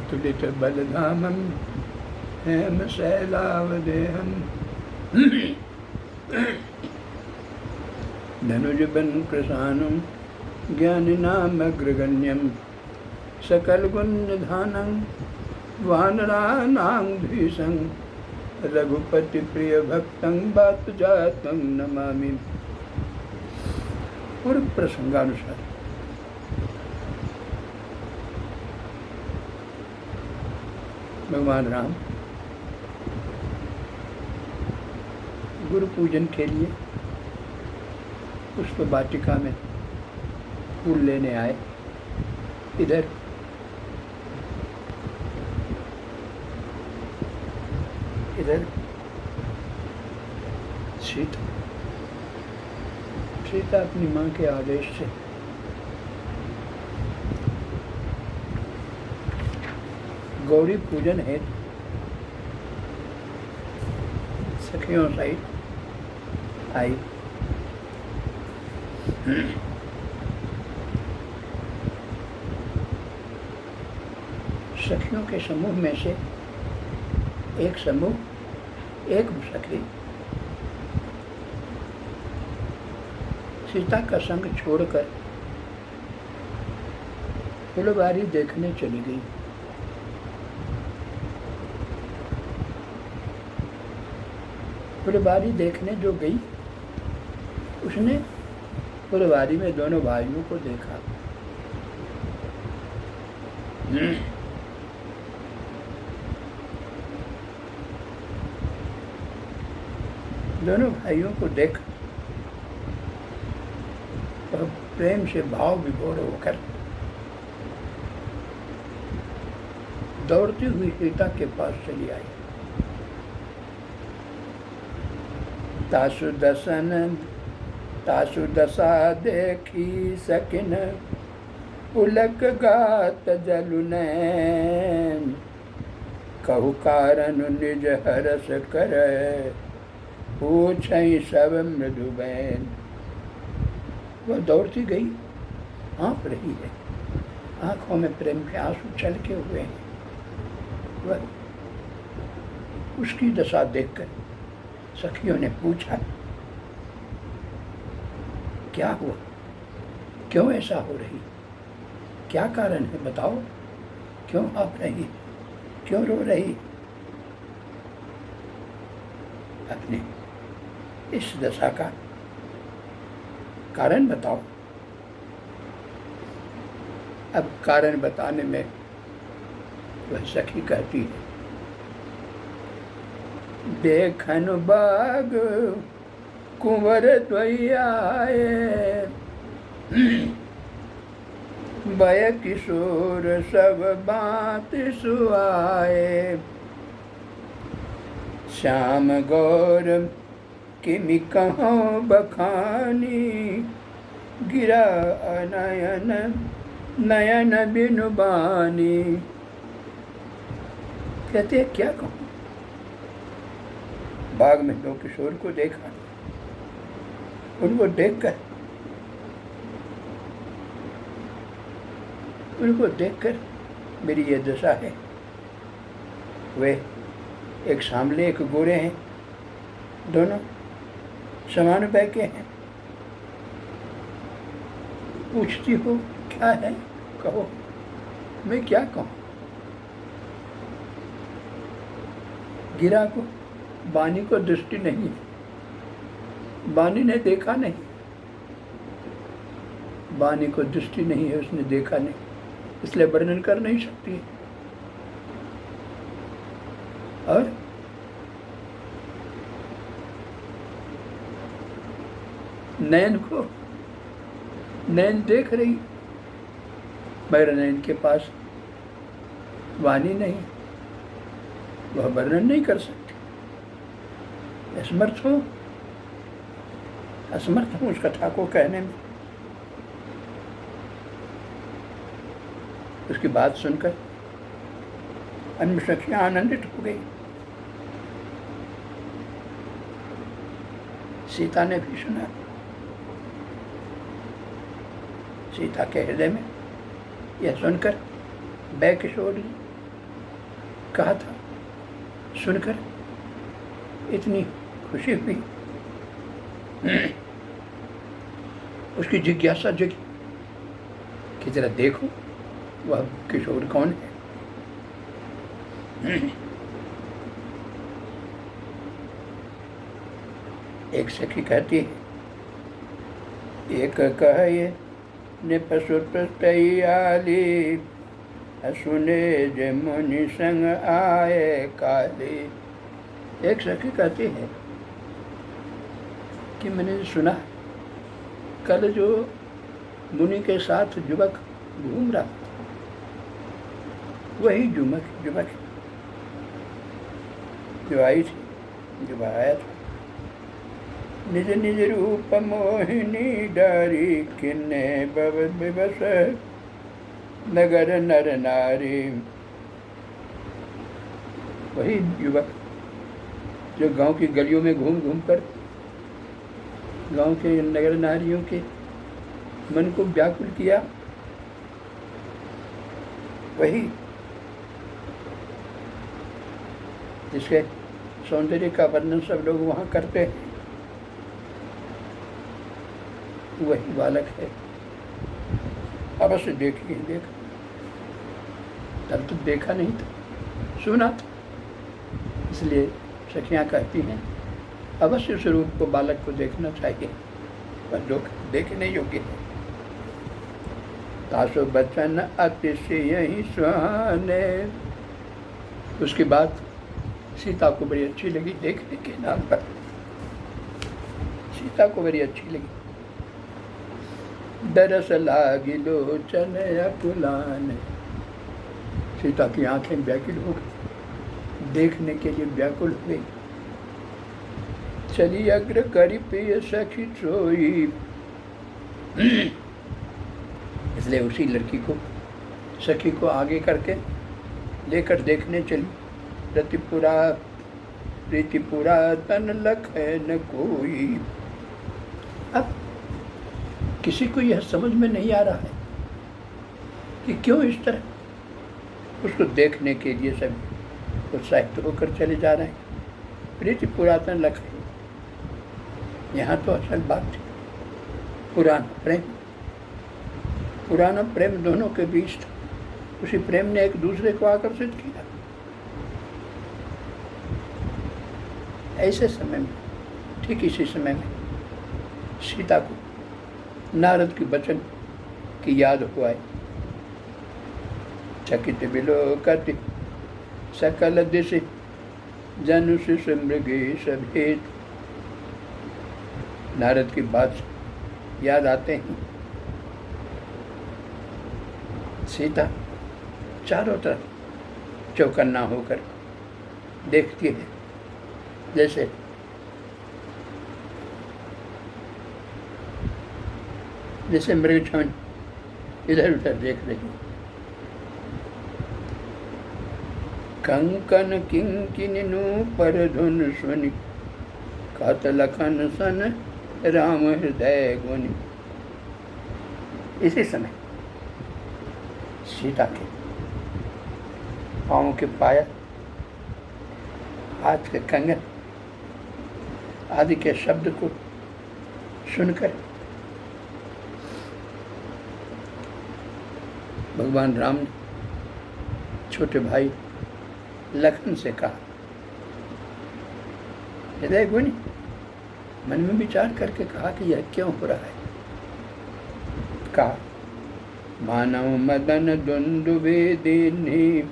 तुलित बलधामं हेम शैलावदेहं धनुजबन कृशानं ज्ञानिनामग्रगण्यं सकलगुणनिधानं वानराणां धीशं रघुपति प्रिय भक्तं वातजातं नमामि। पूर्व प्रसंगानुसार भगवान राम गुरु पूजन के लिए पुष्प वाटिका में फूल लेने आए। इधर सीता अपनी माँ के आदेश से गौरी पूजन है सखियों सहित आई। सखियों के समूह में से एक सखी सीता का संग छोड़कर फुलवारी देखने चली गई। फुलवारी देखने जो गई उसने फुलवारी में दोनों भाइयों को देखा। दोनों भाइयों को देख और प्रेम से भाव विभोर होकर दौड़ती हुई सीता के पास चली आई। तासु दशा देखी सकिन पुलक गात जलु नैन कहु कारण निज हरस करे पूछई सब मृदु बैन। वह दौड़ती गई, हाँफ रही है, आंखों में प्रेम के आंसू छलके हुए हैं। वह उसकी दशा देखकर सखियों ने पूछा, क्या हुआ, क्यों ऐसा हो रही, क्या कारण है, बताओ, क्यों हाँफ रही, क्यों रो रही। अपने इस दशा का कारण बताओ। अब कारण बताने में वह सखी कहती है, देखन बाग कुंवर द्वई आए बय किशोर सब बात सुआए श्याम गौर किमि कहों बखानी गिरा नयन नयन बिनु बानी। कहते क्या कहूँ, बाग में दो किशोर को देखा, उनको देखकर मेरी ये दशा है। वे एक सांवले एक गोरे हैं, दोनों समान वय के हैं। पूछती हो क्या है, कहो, मैं क्या कहूँ। गिरा को बानी को दृष्टि नहीं है, बानी ने देखा नहीं, बानी को दृष्टि नहीं है, उसने देखा नहीं, इसलिए वर्णन कर नहीं सकती। और नैन देख रही, मगर नैन के पास वाणी नहीं, वह वर्णन नहीं कर सकती। असमर्थ हूँ उस कथा को कहने में। उसकी बात सुनकर अन्य सखियां आनंदित हो गई। सीता ने भी सुना। सीता के हृदय में यह सुनकर बै किशोरी कहा था, सुनकर इतनी खुशी हुई, उसकी जिज्ञासा जगी कि जरा देखो वह किशोर कौन है। एक सखी कहती है, एक कहे ने पशुपति आली, सुने जे मुनि संग आए काली। एक सखी कहती है कि मैंने सुना कल जो मुनि के साथ युवक घूम रहा था, वही युवक जो आई थी, जो आया था। निज निज रूप मोहिनी डारी, किन्ने बब विवश नगर नर नारी। वही युवक जो गांव की गलियों में घूम घूम कर गांव के नगर नारियों के मन को व्याकुल किया, वही जिसके सौंदर्य का वर्णन सब लोग वहाँ करते हैं, वही बालक है। अवश्य देखिए, देखा तब तो देखा नहीं था, सुना था। इसलिए सखियाँ कहती हैं अवश्य उस रूप को, बालक को देखना चाहिए, पर लोग देखने योग्य है। तासो बचन अतिशय सुहाने। उसकी बात सीता को बड़ी अच्छी लगी, देखने के नाम पर सीता को बड़ी अच्छी लगी। दरस लागी लोचन अकुलान। सीता की आंखें व्याकुल हो गई, देखने के लिए व्याकुल हुई। चली अग्र करी प्रिय सखी सोई। इसलिए उसी लड़की को, सखी को आगे करके लेकर देखने चली। प्रीतिपुरा तन लखे न कोई। अब किसी को यह समझ में नहीं आ रहा है कि क्यों इस तरह उसको देखने के लिए सब उत्साहित होकर चले जा रहे हैं। प्रीति पुरातन लखे, यहाँ तो असल बात थी पुराना प्रेम दोनों के बीच था। उसी प्रेम ने एक दूसरे को आकर्षित किया। ऐसे समय में, ठीक इसी समय में सीता को नारद की वचन की याद हो आई। चकित विलोकति सकल दिशि, जनु शिशु मृगी सभेद। नारद की बात याद आते हैं। सीता चारों तरफ चौकन्ना होकर देखती है, जैसे मृग छान इधर उधर देख रही। कंकन किंकिनु पर धुन सुनि, कहत लखन सन राम हृदय गुनि। इसी समय सीता के पाँव के पायल, हाथ के कंगन आदि के शब्द को सुनकर भगवान राम ने छोटे भाई लखन से कहा, हृदय गुनि, मन में विचार करके कहा कि यह क्यों हो रहा है। कहा, मानव मदन दुंदुभे दीन्ही,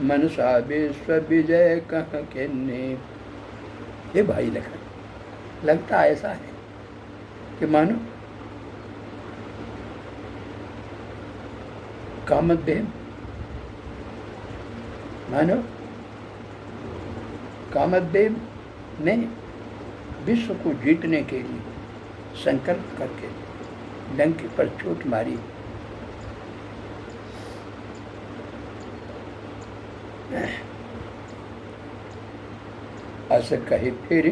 मनसा विश्व विजय कह किन्नी। हे भाई लखन, लगता ऐसा है कि मानो कामदेव ने विश्व को जीतने के लिए संकल्प करके लंके पर चोट मारी। अस कहे फिर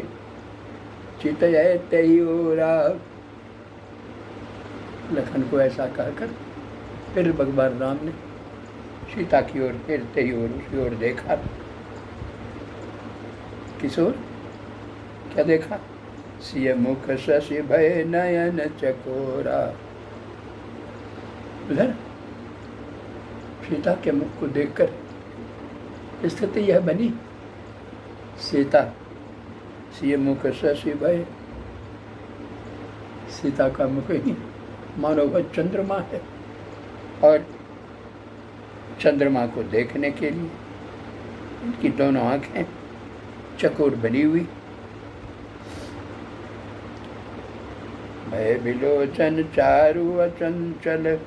चितय तई ओरा। लखन को ऐसा कहकर फिर भगवान राम ने सीता की ओर फेरते ही और उसकी ओर देखा। किस ओर? क्या देखा? सिय मुख शशि भय नयन चकोरा। उधर सीता के मुख को देखकर स्थिति यह बनी। सीता सिय मुख शशि भय, सीता का मुख ही मानो वह चंद्रमा है, और चंद्रमा को देखने के लिए इनकी दोनों आंखें चकोर बनी हुई। भय विलोचन चारु अचंचल,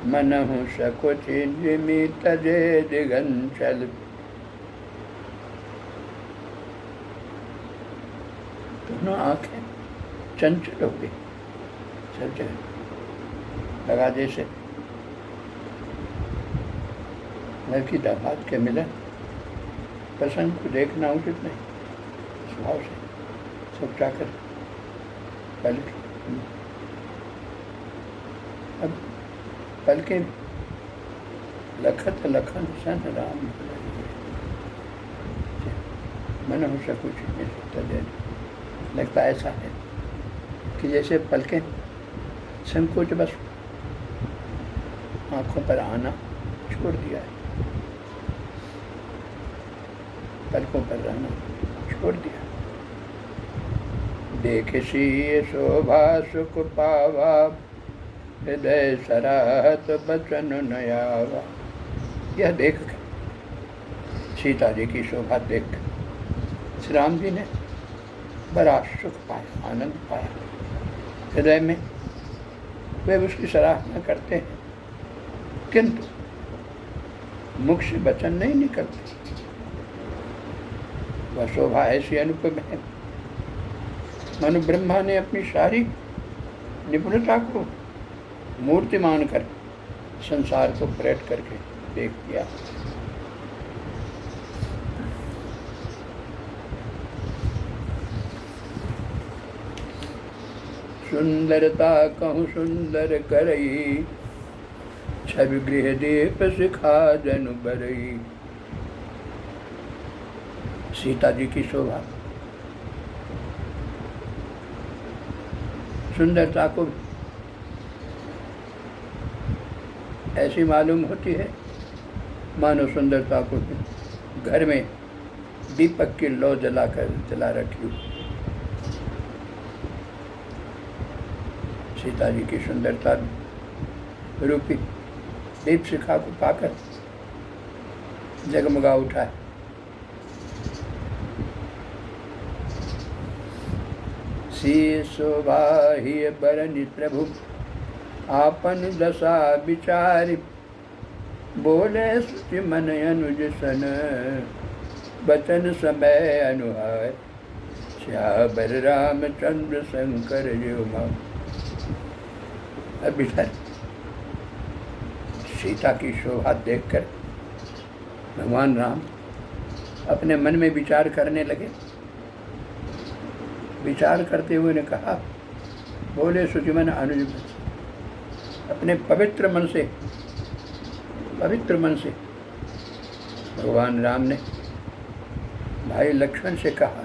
मनहु सकुच जिमि तजे दिगंचल। दोनों आंखें चंचल हो गई, चल चल लगा जैसे लड़की दामाद के मिलन प्रसंग को देखना उचित नहीं, स्वभाव से सोचा कर पलक। अब पलके लखत लखन सन राम, मन हो सकुच। लगता ऐसा है कि जैसे पलकें संकोच बस आंखों पर आना छोड़ दिया है, पलकों पर रहना छोड़ दिया। देख सी शोभा सुख पावा, हृदय सराहत बचन नयावा। यह देख सीता जी की शोभा देख श्री राम जी ने बड़ा सुख पाया, आनंद पाया। हृदय में वे उसकी सराहना करते हैं, किंतु मुख से वचन नहीं निकलते। वह शोभा ऐसी अनुपम है, मानो ब्रह्मा ने अपनी सारी निपुणता को मूर्ति मानकर संसार को पलट करके देख दिया। सुंदरता कहूँ सुंदर करई, छवि गृह दीप सिखा जनु बरई। सीता जी की शोभा सुंदरता को ऐसी मालूम होती है मानो सुंदरता को घर में दीपक की लौ जला रखी हो। सीता जी की सुंदरता रूपी दीप शिखा को पाकर जगमगा उठा है। सी शोभा ही बरनि प्रभु आपन दशा विचारि, बोले सुचि मन अनुज सन, बचन समय अनुहार। श्यावर रामचंद्र शंकर जो माँ। अब इधर सीता की शोभा देखकर भगवान राम अपने मन में विचार करने लगे। विचार करते हुए ने कहा, बोले सुचिमन अनुज, अपने पवित्र मन से भगवान राम ने भाई लक्ष्मण से कहा,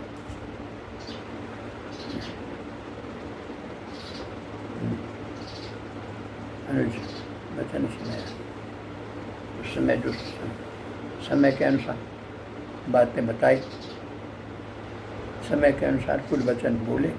अनुज वचन समय। उस समय जो समय के अनुसार बातें बताई, समय के अनुसार कुल वचन बोले।